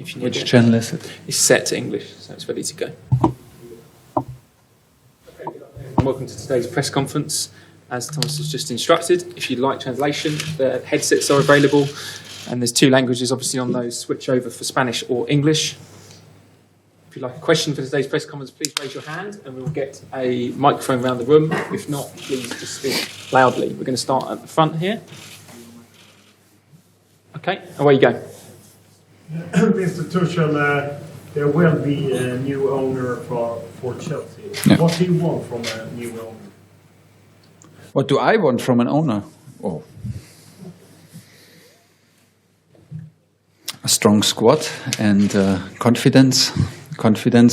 if you need Which channel is it? It's set to English, so it's ready to go. And welcome to today's press conference. As Thomas has just instructed, if you'd like translation, the headsets are available, and there's 2 languages obviously on those. Switch over for Spanish or English. If you'd like a question for today's press conference, please raise your hand and we'll get a microphone around the room. If not, please just speak loudly. We're going to start at the front here. Okay, away you go. Mr. Tuchel, there will be a new owner for Chelsea. Yeah. What do you want from a new owner? What do I want from an owner? Oh. A strong squad and confidence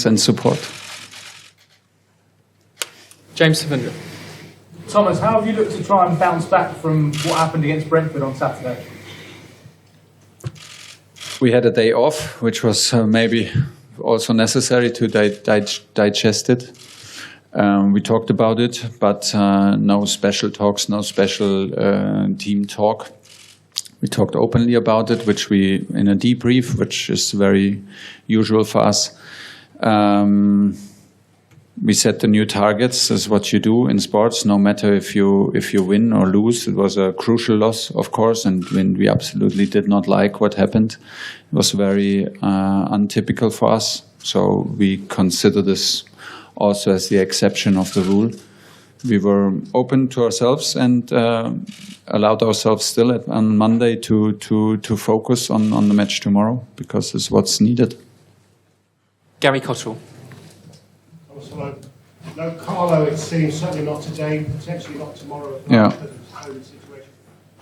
and support. James Savindra. Thomas, how have you looked to try and bounce back from what happened against Brentford on Saturday? We had a day off, which was maybe also necessary to digest it. We talked about it, but no special talks, no special team talk. We talked openly about it, which we in a debrief, which is very usual for us. We set the new targets. As what you do in sports, no matter if you win or lose. It was a crucial loss, of course, and when we absolutely did not like what happened. It was very untypical for us. So we consider this also as the exception of the rule. We were open to ourselves and allowed ourselves still on Monday to focus on the match tomorrow, because it's what's needed. Gary Cottrell. No Carlo, it seems, certainly not today, potentially not tomorrow. Yeah. Because of the COVID situation.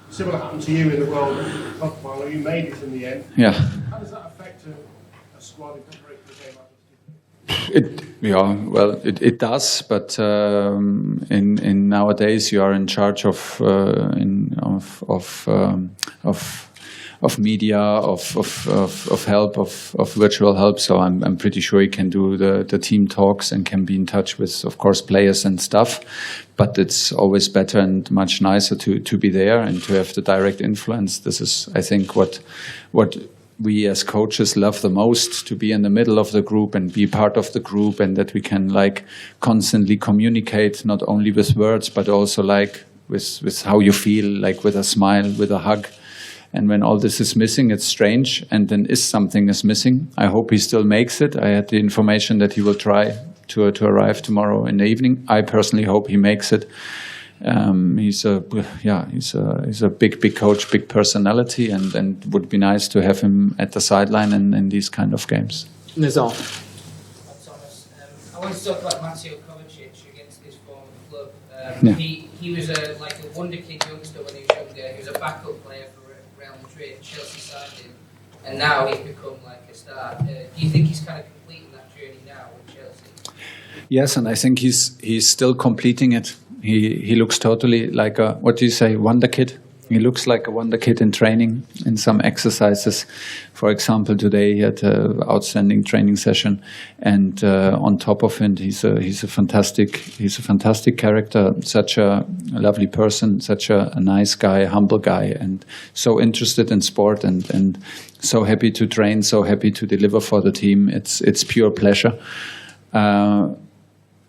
Similar happened to you in the World Cup final. You made it in the end. Yeah. How does that affect a squad in preparation for the game? It does, but in nowadays you are in charge of media, of help, of virtual help. So I'm pretty sure he can do the team talks and can be in touch with, of course, players and stuff. But it's always better and much nicer to be there and to have the direct influence. This is, I think, what we as coaches love the most, to be in the middle of the group and be part of the group, and that we can constantly communicate, not only with words, but also with how you feel, with a smile, with a hug. And when all this is missing, it's strange. And then something is missing. I hope he still makes it. I had the information that he will try to arrive tomorrow in the evening. I personally hope he makes it. He's a big coach, big personality, and would be nice to have him at the sideline in these kind of games. Nizar. Thomas, I want to talk about Mateo Kovacic against his former club. He was a wonderkid youngster when he was younger. He was a backup player for Real Madrid. Chelsea signed him, and now he's become a star. Do you think he's kind of completing that journey now with Chelsea? Yes, and I think he's still completing it. He looks totally like a, what do you say, wonderkid? He looks like a wonderkid in training, in some exercises. For example, today he had an outstanding training session, and on top of it, he's a fantastic character, such a lovely person, such a nice guy, humble guy, and so interested in sport, and so happy to train, so happy to deliver for the team. It's pure pleasure.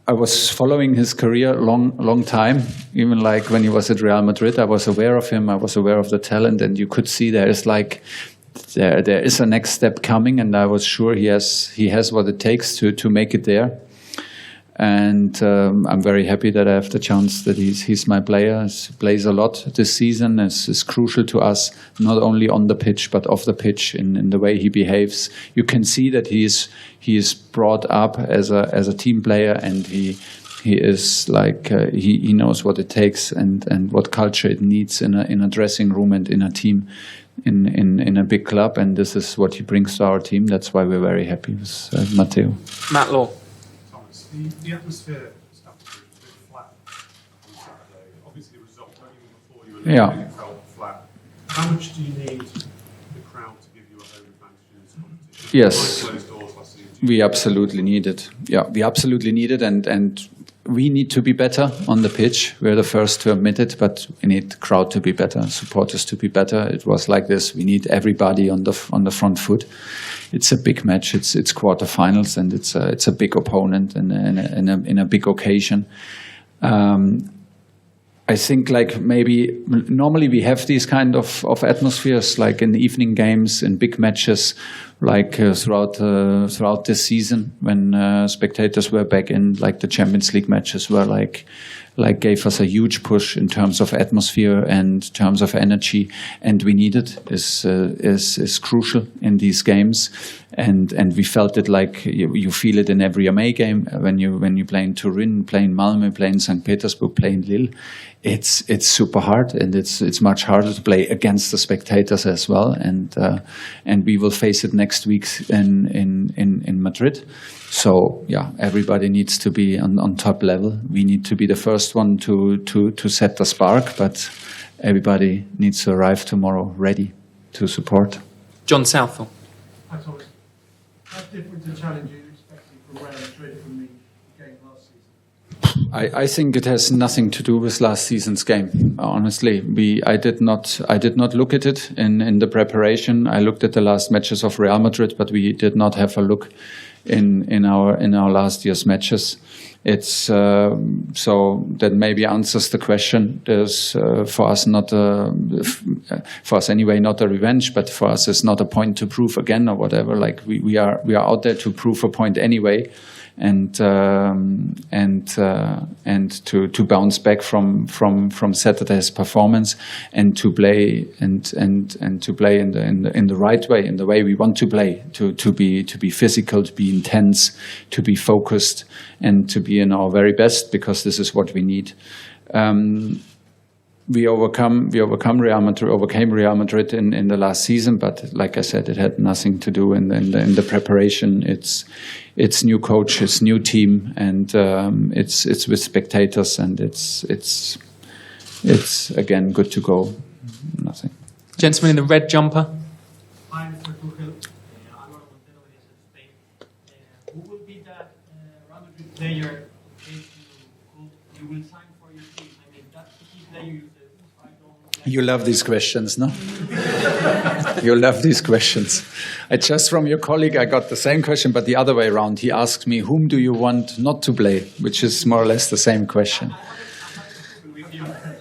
I was following his career long time, even when he was at Real Madrid. I was aware of him. I was aware of the talent, and you could see there is a next step coming, and I was sure he has what it takes to make it there. And I'm very happy that I have the chance that he's my player. He plays a lot this season. Is crucial to us, not only on the pitch but off the pitch in the way he behaves. You can see that he is brought up as a team player, and he is he knows what it takes and what culture it needs in a dressing room and in a team in a big club. And this is what he brings to our team. That's why we're very happy with Mateo. Matt Law. The atmosphere at Stamford Bridge was a bit flat on Saturday. Obviously, the result, even before you were leaving, it felt flat. How much do you need the crowd to give you a home advantage in this competition? Yes, we absolutely need it. Yeah, we absolutely need it, and we need to be better on the pitch. We're the first to admit it, but we need the crowd to be better, supporters to be better. It was like this. We need everybody on the front foot. It's a big match. It's quarterfinals, and it's a big opponent in a big occasion. I think like maybe normally we have these kind of atmospheres like in the evening games, in big matches, like throughout this season when spectators were back in, like the Champions League matches were like gave us a huge push in terms of atmosphere and terms of energy, and we need it is crucial in these games, and we felt it like you feel it in every away game when you play in Turin, play in Malmö, play in St. Petersburg, play in Lille. It's super hard, and it's much harder to play against the spectators as well, and we will face it next week in Madrid. So yeah, everybody needs to be on top level. We need to be the first one to set the spark, but everybody needs to arrive tomorrow ready to support. John Southall. Hi Thomas. How different a challenge are you expecting from Real Madrid from the game last season? I think it has nothing to do with last season's game. Honestly, I did not look at it in the preparation. I looked at the last matches of Real Madrid, but we did not have a look in our last year's matches. It's so that maybe answers the question. There's for us anyway not a revenge, but for us it's not a point to prove again or whatever. Like we are out there to prove a point anyway, and to bounce back from Saturday's performance and to play and to play in the right way, in the way we want to play, to be physical, to be intense, to be focused, and to be in our very best, because this is what we need. We overcame Real Madrid in the last season, but like I said, it had nothing to do in the preparation. It's new coach, it's new team, and it's with spectators, and it's again good to go. Nothing. Gentleman in the red jumper. Hi, Mr. Tuchel. Álvaro Montero is in Spain. Who will be that Real Madrid player you will sign for your team? I mean, that's the key player you say. You love these questions, no? You love these questions. From your colleague, I got the same question, but the other way around. He asked me, whom do you want not to play? Which is more or less the same question.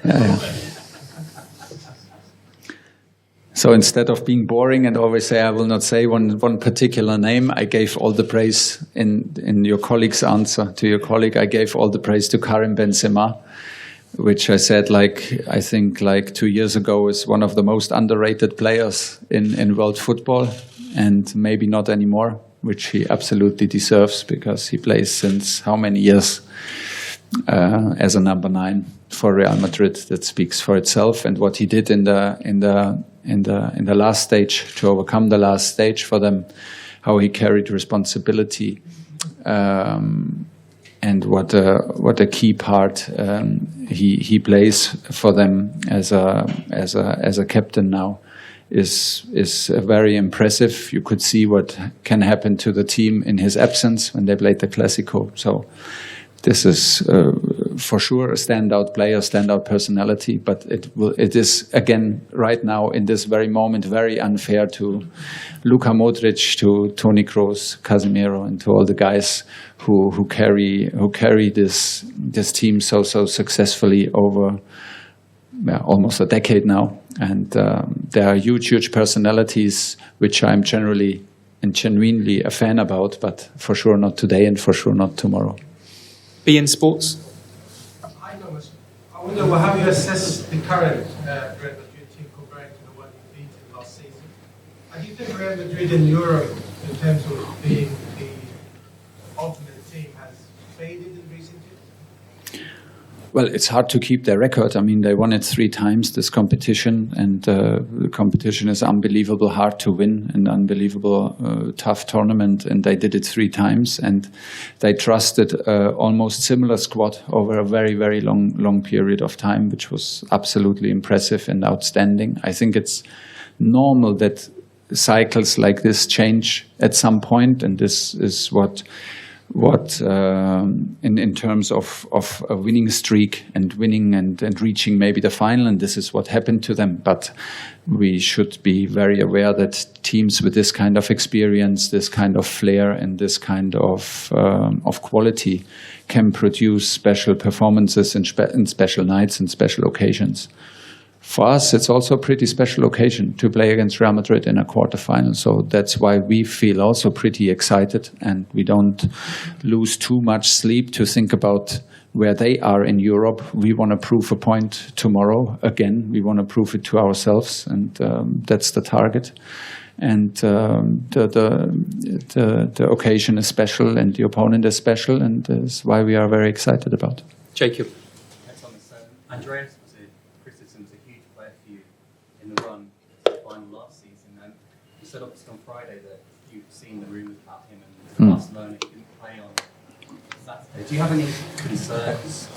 Yeah. So instead of being boring and always say, I will not say one particular name, I gave all the praise in your colleague's answer to your colleague. I gave all the praise to Karim Benzema, which I said, I think 2 years ago is one of the most underrated players in world football, and maybe not anymore, which he absolutely deserves, because he plays since how many years as a number 9 for Real Madrid. That speaks for itself, and what he did in the last stage to overcome the last stage for them, how he carried responsibility. And what a key part he plays for them as a captain now is very impressive. You could see what can happen to the team in his absence when they played the Clásico. So this is for sure a standout player, standout personality. But it is again right now in this very moment very unfair to Luka Modric, to Toni Kroos, Casemiro, and to all the guys who carry this team so successfully over almost a decade now. And there are huge personalities which I'm generally and genuinely a fan about, but for sure not today and for sure not tomorrow. BeanymanSports. Hi Thomas. I wonder, how you assess the current Real Madrid team compared to the one you beat in last season? Do you think Real Madrid in Europe, in terms of being the ultimate team, has faded in recent years? Well, it's hard to keep their record. I mean, they won it 3 times, this competition, and the competition is unbelievable hard to win, an unbelievable tough tournament, and they did it 3 times, and they trusted almost similar squad over a very, very long period of time, which was absolutely impressive and outstanding. I think it's normal that cycles like this change at some point, and this is what in terms of a winning streak and winning and reaching maybe the final, and this is what happened to them. But we should be very aware that teams with this kind of experience, this kind of flair, and this kind of quality can produce special performances in special nights and special occasions. For us, it's also a pretty special occasion to play against Real Madrid in a quarterfinal. So that's why we feel also pretty excited, and we don't lose too much sleep to think about where they are in Europe. We want to prove a point tomorrow again. We want to prove it to ourselves, and that's the target. And the occasion is special, and the opponent is special, and that's why we are very excited about it. Jacob. Andreas Christensen was a huge player for you in the run to the final last season, and you said obviously on Friday that you've seen the rumours about him and Barcelona. He didn't play on Saturday. Do you have any concerns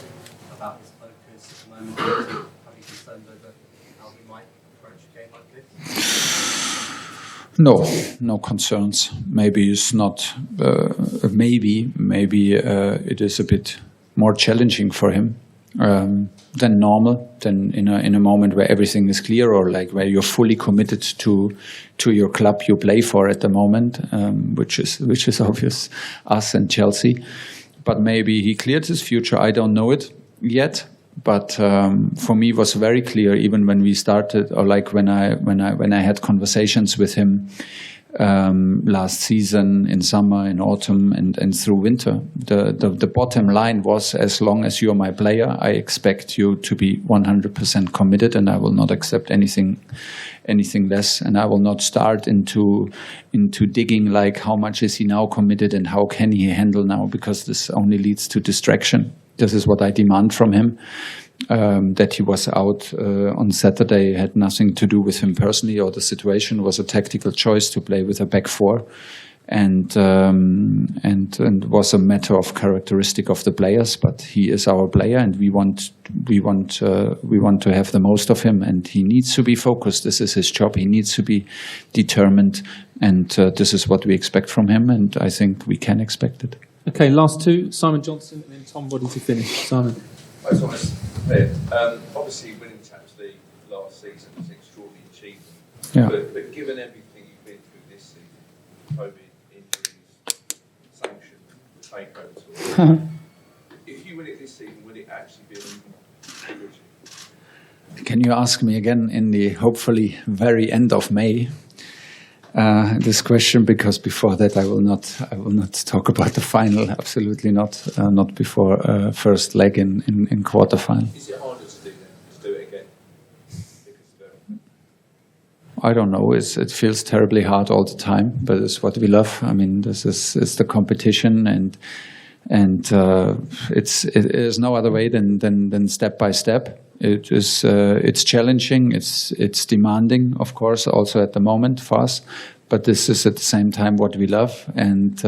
about his focus at the moment? Do you have any concerns over how he might approach a game like this? No concerns. Maybe it's not. Maybe it is a bit more challenging for him than normal, than in a moment where everything is clear, or like where you're fully committed to your club you play for at the moment, which is obvious, us and Chelsea. But maybe he cleared his future. I don't know it yet. But for me, it was very clear, even when we started, or like when I had conversations with him last season, in summer, in autumn, and through winter. The bottom line was, as long as you're my player, I expect you to be 100% committed, and I will not accept anything less, and I will not start into digging like how much is he now committed and how can he handle now, because this only leads to distraction. This is what I demand from him. That he was out on Saturday had nothing to do with him personally or the situation. It was a tactical choice to play with a back four, and was a matter of characteristic of the players. But he is our player, and we want to have the most of him, and he needs to be focused. This is his job. He needs to be determined, and this is what we expect from him, and I think we can expect it. Okay, last two, Simon Johnson and then Tom Boddy to finish. Simon. Hi Thomas. Hey, obviously winning the Champions League last season was an extraordinary achievement. Yeah. But given everything you've been through this season, COVID, injuries, sanctions, takeover, if you win it this season, would it actually be an even bigger achievement? Can you ask me again in the hopefully very end of May? This question, because before that I will not talk about the final. Absolutely not. Not before first leg in quarterfinal. Is it harder to do that? To do it again? I don't know. It feels terribly hard all the time, but it's what we love. I mean, it's the competition, and it is no other way than step by step. It's challenging. It's demanding, of course, also at the moment for us. But this is at the same time what we love, and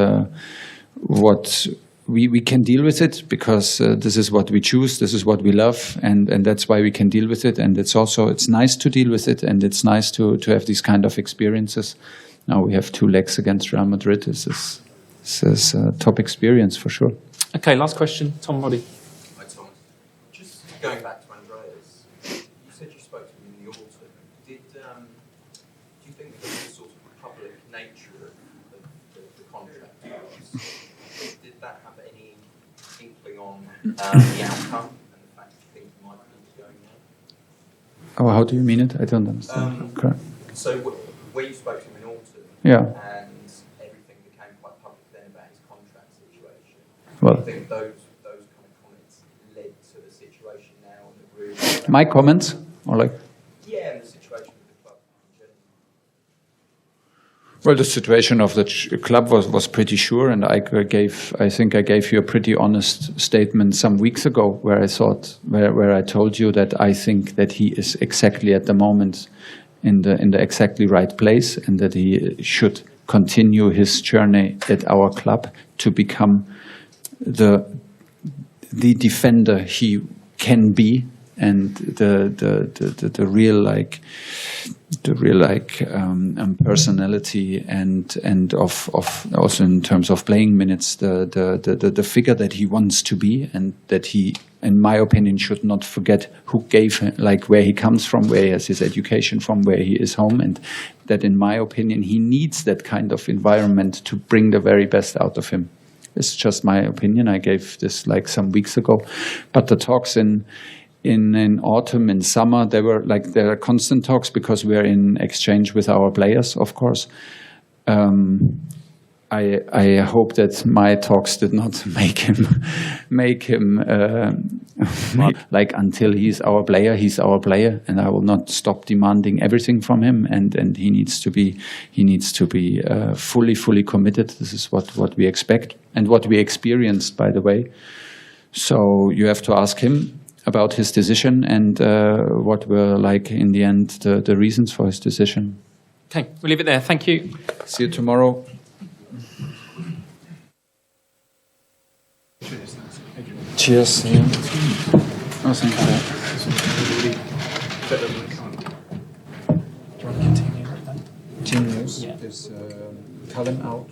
what we can deal with it, because this is what we choose. This is what we love, and that's why we can deal with it. And it's nice to deal with it, and it's nice to have these kind of experiences. Now we have 2 legs against Real Madrid. This is a top experience for sure. Okay, last question, Tom Boddy. Hi Thomas. Just going back to Andreas, you said you spoke to him in the autumn. Do you think that the sort of public nature of the contract did that have any inkling on the outcome and the fact that things might be going now? Oh, how do you mean it? I don't understand. Okay. So where you spoke to him in autumn, and everything became quite public then about his contract situation. Well, do you think those kind of comments led to the situation now in the room? My comments, or like? Yeah, and the situation with the club in general. Well, the situation of the club was pretty sure, and I think I gave you a pretty honest statement some weeks ago, where I told you that I think that he is exactly at the moment in the exactly right place, and that he should continue his journey at our club to become the defender he can be and the real personality and of also in terms of playing minutes, the figure that he wants to be, and that he, in my opinion, should not forget who gave him, like where he comes from, where he has his education from, where he is home, and that, in my opinion, he needs that kind of environment to bring the very best out of him. It's just my opinion. I gave this like some weeks ago, but the talks in autumn, in summer, there are constant talks because we are in exchange with our players, of course. I hope that my talks did not make him like, until he's our player, and I will not stop demanding everything from him, and he needs to be fully committed. This is what we expect and what we experienced, by the way. So you have to ask him about his decision and what were, like, in the end, the reasons for his decision. Okay, we'll leave it there. Thank you. See you tomorrow. Cheers. Yeah. Oh, thank you. Do you want to continue with that? Team news is Cullen out.